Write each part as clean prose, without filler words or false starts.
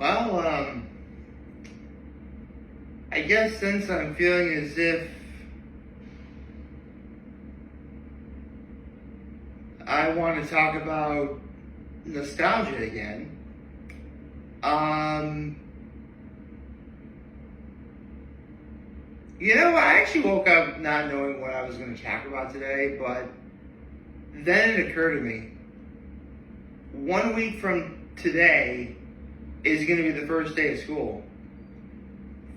Well, I guess since I'm feeling as if I want to talk about nostalgia again, um, I actually woke up not knowing what I was going to talk about today, but then it occurred to me, 1 week from today is going to be the first day of school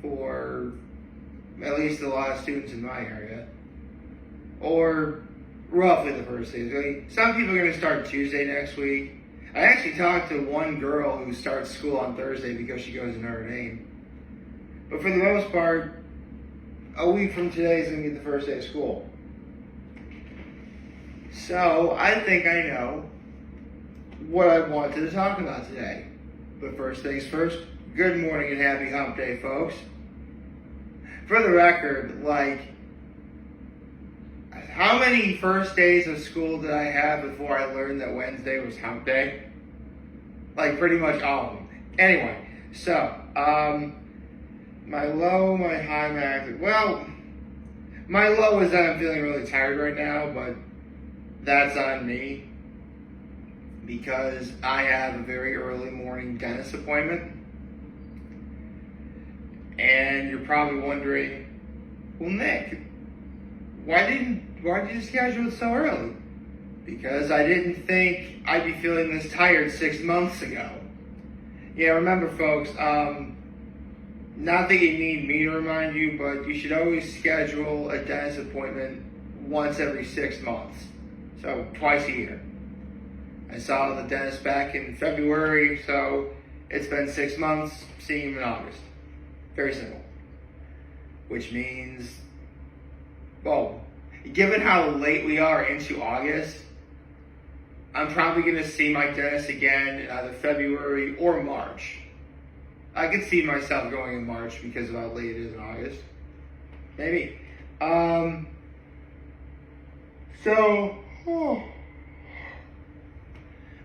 for at least a lot of students in my area, or roughly the first day. Some people are going to start Tuesday next week. I actually talked to one girl who starts school on Thursday because she goes to Notre Dame. But for the most part, a week from today is going to be the first day of school. So I think I know what I wanted to talk about today. But first things first, good morning and happy hump day, folks. For the record, how many first days of school did I have before I learned that Wednesday was hump day? Pretty much all of them. Anyway, so, my low, my high, my active. Well, my low is that I'm feeling really tired right now, but that's on me because I have a very early morning dentist appointment. And you're probably wondering, well, Nick, why did you schedule it so early? Because I didn't think I'd be feeling this tired 6 months ago. Yeah, remember, folks, not that you need me to remind you, but you should always schedule a dentist appointment once every 6 months. So twice a year. I saw the dentist back in February, so it's been 6 months, seeing him in August. Very simple. Which means, well, given how late we are into August, I'm probably going to see my dentist again in either February or March. I could see myself going in March because of how late it is in August. Maybe.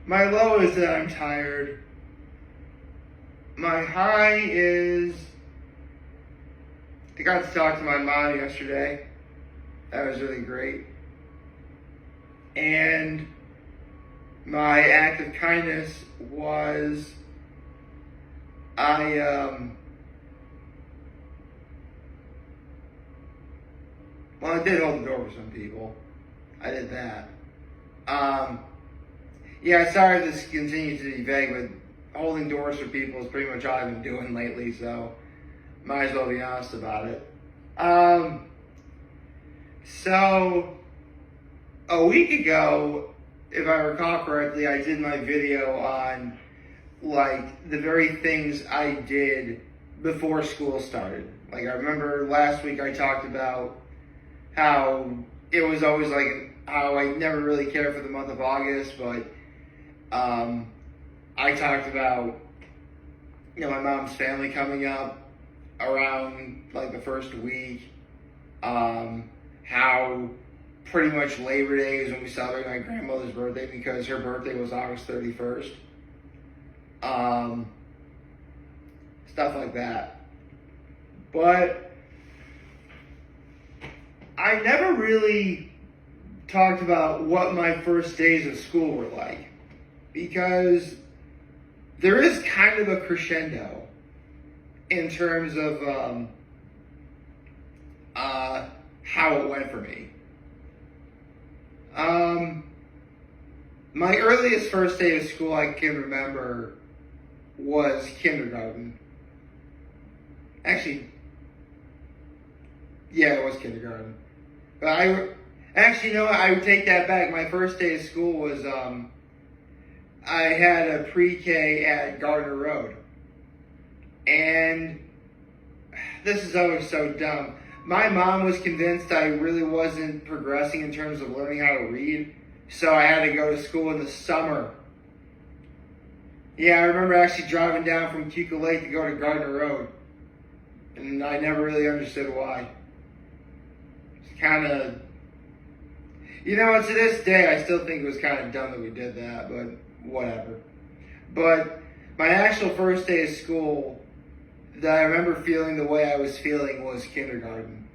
My low is that I'm tired. My high is I got to talk to my mom yesterday. That was really great. And my act of kindness was I did hold the door for some people. I did that. Sorry if this continues to be vague, but holding doors for people is pretty much all I've been doing lately, so might as well be honest about it. So a week ago, if I recall correctly, I did my video on the very things I did before school started. I remember last week I talked about how it was always how I never really cared for the month of August, but I talked about my mom's family coming up around the first week, how pretty much Labor Day is when we celebrate my grandmother's birthday because her birthday was August 31st. Stuff like that. But I never really talked about what my first days of school were like because there is kind of a crescendo in terms of how it went for me. My earliest first day of school I can remember was kindergarten. Actually, yeah, it was kindergarten. But I would take that back. My first day of school was I had a pre-K at Gardner Road. And this is always so dumb. My mom was convinced I really wasn't progressing in terms of learning how to read, so I had to go to school in the summer. Yeah, I remember actually driving down from Cuca Lake to go to Gardner Road, and I never really understood why. It's kind of, to this day, I still think it was kind of dumb that we did that, but whatever. But my actual first day of school that I remember feeling the way I was feeling was kindergarten.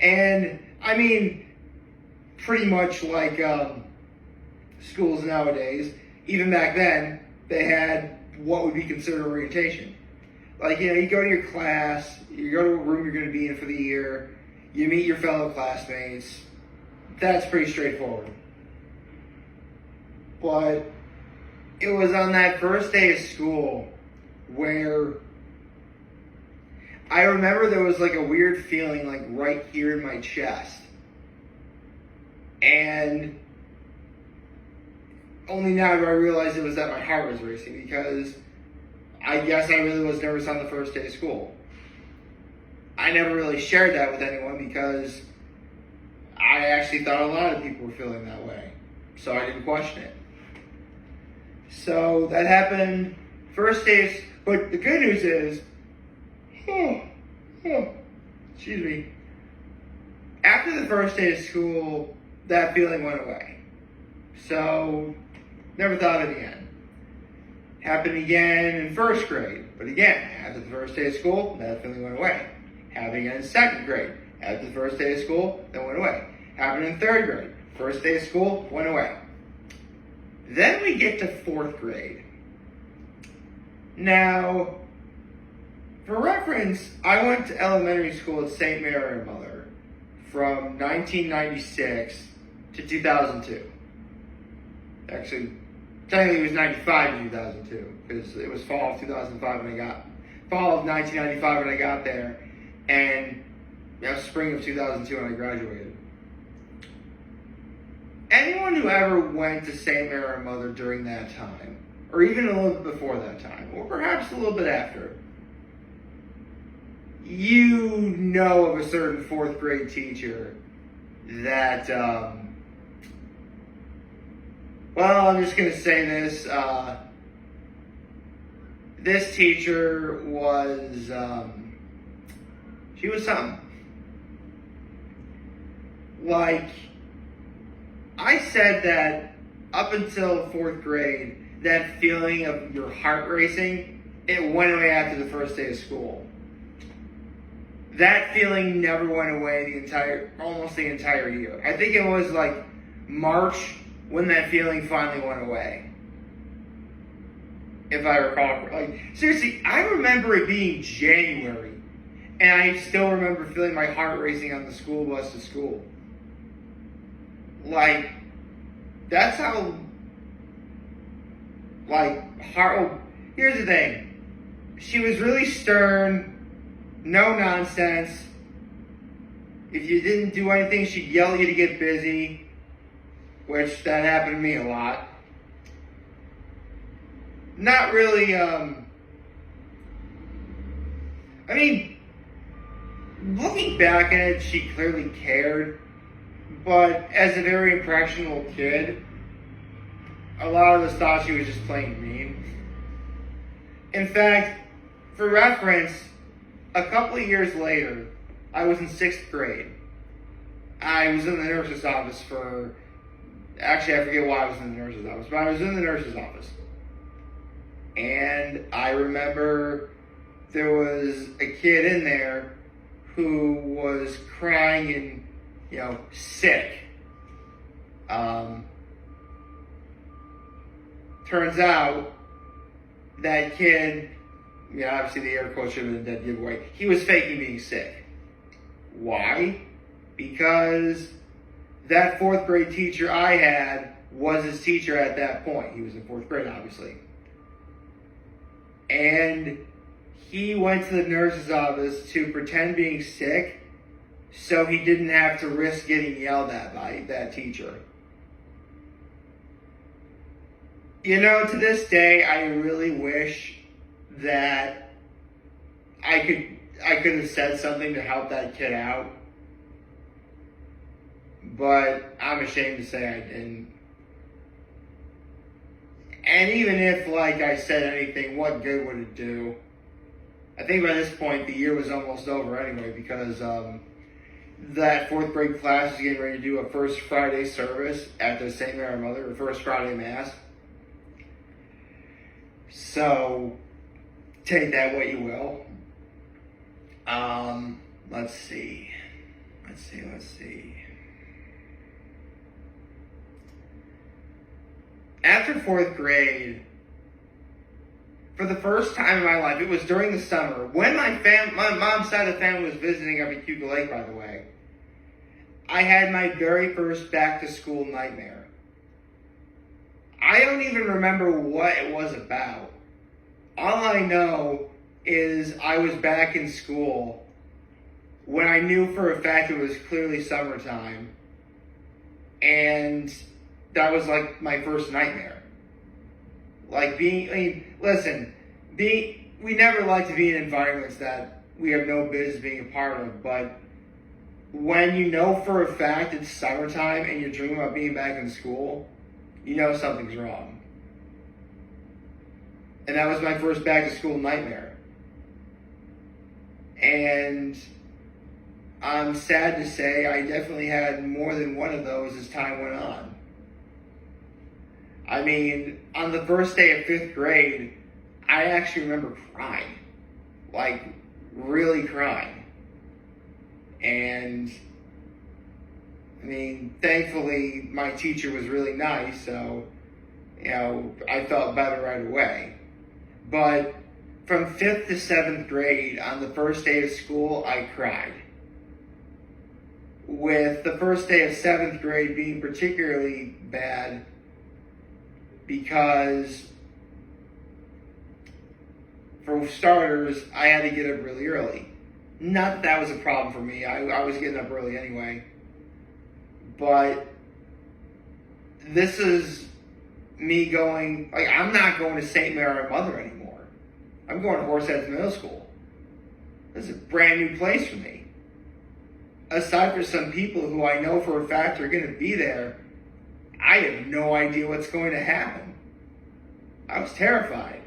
And I mean, pretty much like schools nowadays, even back then, they had what would be considered orientation. Like, you go to your class, you go to a room you're going to be in for the year, you meet your fellow classmates. That's pretty straightforward. But it was on that first day of school where I remember there was like a weird feeling like right here in my chest. And only now do I realize it was that my heart was racing, because I guess I really was nervous on the first day of school. I never really shared that with anyone because I actually thought a lot of people were feeling that way. So I didn't question it. So that happened first day, but the good news is, excuse me, after the first day of school, that feeling went away. So never thought of it again. Happened again in first grade, but again, after the first day of school, that feeling went away. Happened again in second grade, after the first day of school, that went away. Happened in third grade, first day of school, went away. Then we get to fourth grade. Now, for reference, I went to elementary school at St. Mary Mother from 1996 to 2002. Actually, technically it was 95 to 2002, because it was fall of 2005 when I got, fall of 1995 when I got there, and spring of 2002 when I graduated. Anyone who ever went to St. Mary Mother during that time, or even a little bit before that time, or perhaps a little bit after, you know of a certain fourth grade teacher that, well, I'm just going to say this. This teacher was, she was something. Like, I said that up until fourth grade, that feeling of your heart racing, it went away after the first day of school. That feeling never went away almost the entire year. I think it was like March when that feeling finally went away. If I recall, like, seriously, I remember it being January, and I still remember feeling my heart racing on the school bus to school. Like, that's how, here's the thing. She was really stern, no nonsense. If you didn't do anything, she'd yell at you to get busy, which that happened to me a lot. Not really, looking back at it, she clearly cared. But as a very impressionable kid, a lot of us thought she was just plain mean. In fact, for reference, a couple of years later, I was in 6th grade. I was in the nurse's office actually I forget why I was in the nurse's office, but I was in the nurse's office. And I remember there was a kid in there who was crying and, sick. Turns out that kid, obviously the air quotes should have been a dead giveaway. He was faking being sick. Why? Because that 4th grade teacher I had was his teacher at that point. He was in 4th grade, obviously. And he went to the nurse's office to pretend being sick so he didn't have to risk getting yelled at by that teacher. To this day, I really wish that I could have said something to help that kid out. But I'm ashamed to say I didn't. And even if, I said anything, what good would it do? I think by this point, the year was almost over anyway, because that 4th grade class is getting ready to do a First Friday service at the St. Mary Mother, or First Friday Mass. So take that what you will. Let's see. After fourth grade, for the first time in my life, it was during the summer, when my mom's side of the family was visiting up at Cuba Lake, by the way, I had my very first back to school nightmare. I don't even remember what it was about. All I know is I was back in school when I knew for a fact it was clearly summertime, and that was like my first nightmare. Like we never like to be in environments that we have no business being a part of, but when you know for a fact it's summertime and you're dreaming about being back in school, you know something's wrong. And that was my first back to school nightmare. And I'm sad to say I definitely had more than one of those as time went on. I mean, on the first day of fifth grade, I actually remember crying. Like, really crying. And, I mean, thankfully, my teacher was really nice, so, I felt better right away. But from 5th to 7th grade, on the first day of school, I cried. With the first day of 7th grade being particularly bad because, for starters, I had to get up really early. Not that was a problem for me. I was getting up early anyway. But this is me going, I'm not going to St. Mary Mother anymore. I'm going to Horseheads Middle School. This is a brand new place for me. Aside from some people who I know for a fact are going to be there, I have no idea what's going to happen. I was terrified.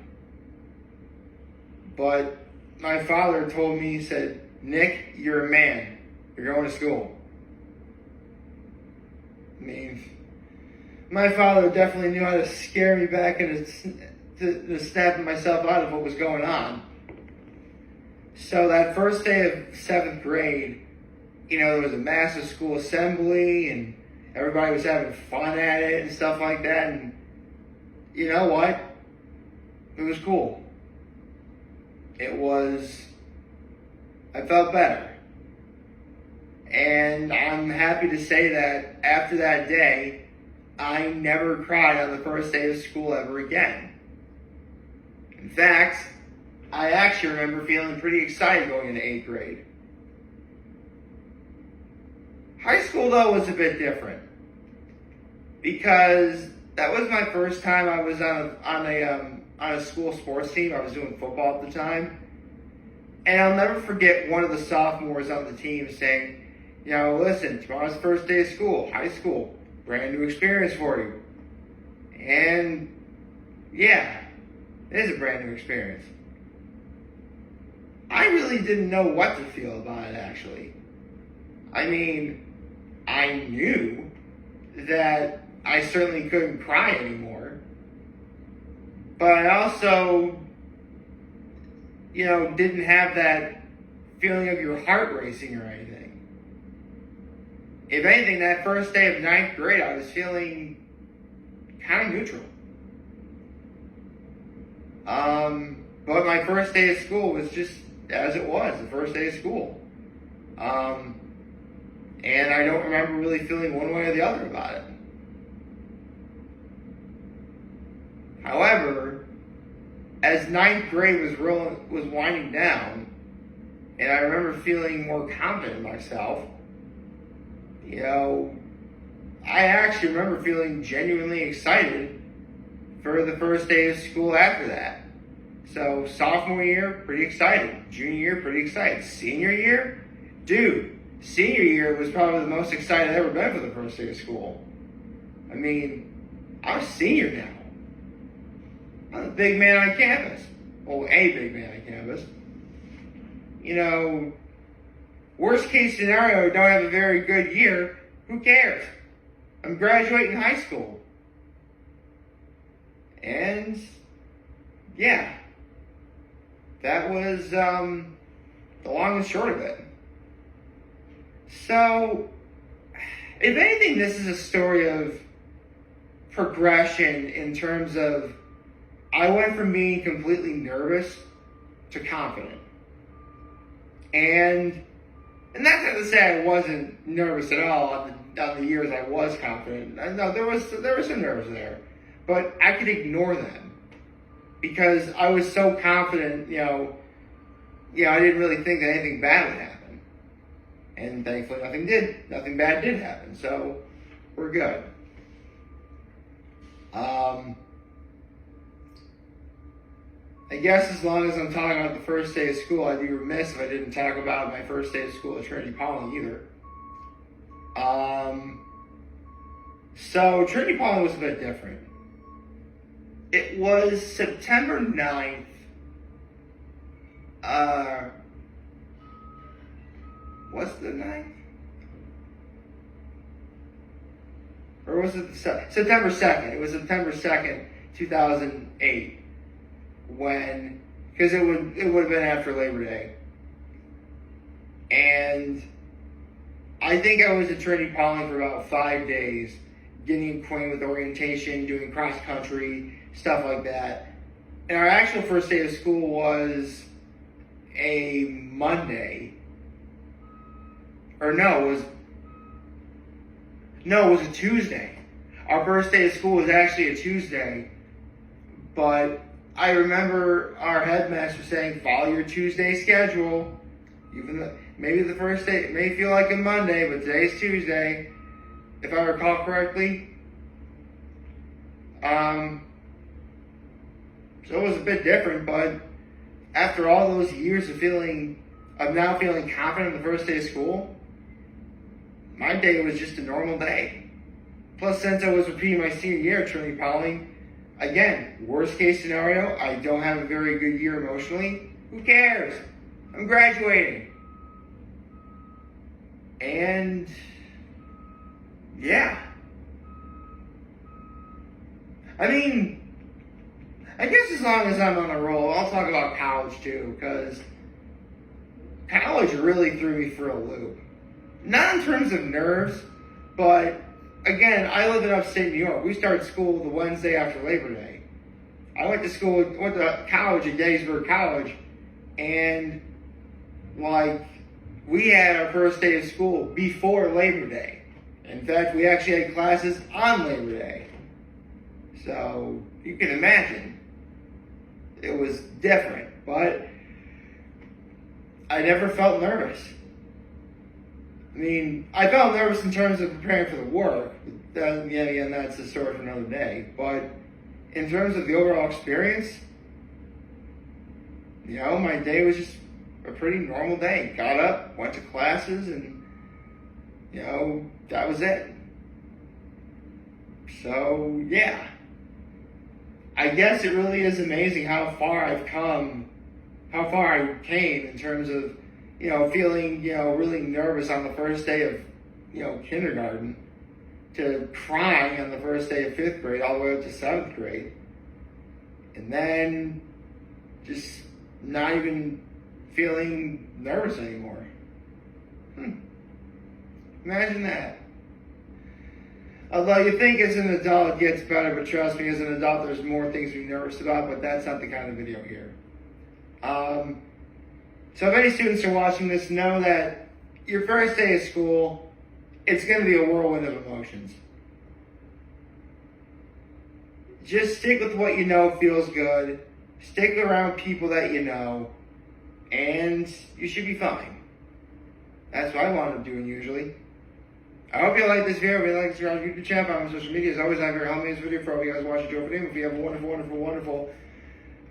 But my father told me, he said, "Nick, you're a man. You're going to school." I mean, my father definitely knew how to scare me back and to snap myself out of what was going on. So that first day of 7th grade, there was a massive school assembly and everybody was having fun at it and stuff like that. And you know what? It was cool. I felt better. And I'm happy to say that after that day, I never cried on the first day of school ever again. In fact, I actually remember feeling pretty excited going into 8th grade. High school, though, was a bit different because that was my first time I was on a school sports team. I was doing football at the time. And I'll never forget one of the sophomores on the team saying, "Listen, tomorrow's the first day of school, high school, brand new experience for you." And yeah, it is a brand new experience. I really didn't know what to feel about it, actually. I mean, I knew that I certainly couldn't cry anymore. But I also, didn't have that feeling of your heart racing or anything. If anything, that first day of 9th grade, I was feeling kind of neutral. But my first day of school was just as it was, the first day of school. And I don't remember really feeling one way or the other about it. However, as 9th grade was winding down, and I remember feeling more confident in myself, I actually remember feeling genuinely excited for the first day of school after that. So sophomore year, pretty excited. Junior year, pretty excited. Senior year, senior year was probably the most excited I've ever been for the first day of school. I mean, I'm a senior now. I'm a big man on campus. Well, a big man on campus. Worst case scenario, don't have a very good year. Who cares? I'm graduating high school. And yeah, that was the long and short of it. So, if anything, this is a story of progression in terms of I went from being completely nervous to confident. And that's not to say I wasn't nervous at all on the years I was confident. No, there was some nerves there, but I could ignore them because I was so confident. I didn't really think that anything bad would happen, and thankfully nothing bad did happen. So we're good. I guess as long as I'm talking about the first day of school, I'd be remiss if I didn't talk about my first day of school at Trinity Pawling either. So Trinity Pawling was a bit different. It was September 9th. What's the 9th? Or was it September 2nd? It was September 2nd, 2008. Because it would have been after Labor Day. And I think I was at Trinity Pawling for about 5 days, getting acquainted with orientation, doing cross country, stuff like that. And our actual first day of school was a Monday. Or no, it was a Tuesday. Our first day of school was actually a Tuesday. But I remember our headmaster saying, follow your Tuesday schedule. Even though maybe the first day, it may feel like a Monday, but today's Tuesday, if I recall correctly. So it was a bit different, but after all those years of now feeling confident the first day of school, my day was just a normal day. Plus, since I was repeating my senior year at Trinity Pawling, again, worst case scenario, I don't have a very good year emotionally. Who cares? I'm graduating. And yeah. I guess as long as I'm on a roll, I'll talk about college too, because college really threw me for a loop. Not in terms of nerves, but again, I live in upstate New York. We start school the Wednesday after Labor Day. I went to college at Gettysburg College, and we had our first day of school before Labor Day. In fact, we actually had classes on Labor Day. So you can imagine it was different, but I never felt nervous. I felt nervous in terms of preparing for the work. And that's a story for another day. But in terms of the overall experience, my day was just a pretty normal day. Got up, went to classes, and, that was it. So, yeah. I guess it really is amazing how far I came in terms of, feeling, really nervous on the first day of, kindergarten, to crying on the first day of 5th grade all the way up to 7th grade. And then just not even feeling nervous anymore. Imagine that. Although you think as an adult it gets better, but trust me, as an adult there's more things to be nervous about, but that's not the kind of video here. So if any students are watching this, know that your first day of school, it's going to be a whirlwind of emotions. Just stick with what you know feels good. Stick around people that you know, and you should be fine. That's what I wind up doing usually. I hope you like this video. If you like this video on YouTube channel, follow me on social media. As always, I'm here helping this video for all you guys watching Joe Fadima. If you have a wonderful, wonderful, wonderful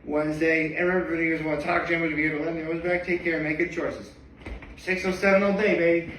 Wednesday. And remember, if you guys want to talk to me, we'll be here to let me know back. Take care and make good choices. 607 all day, baby.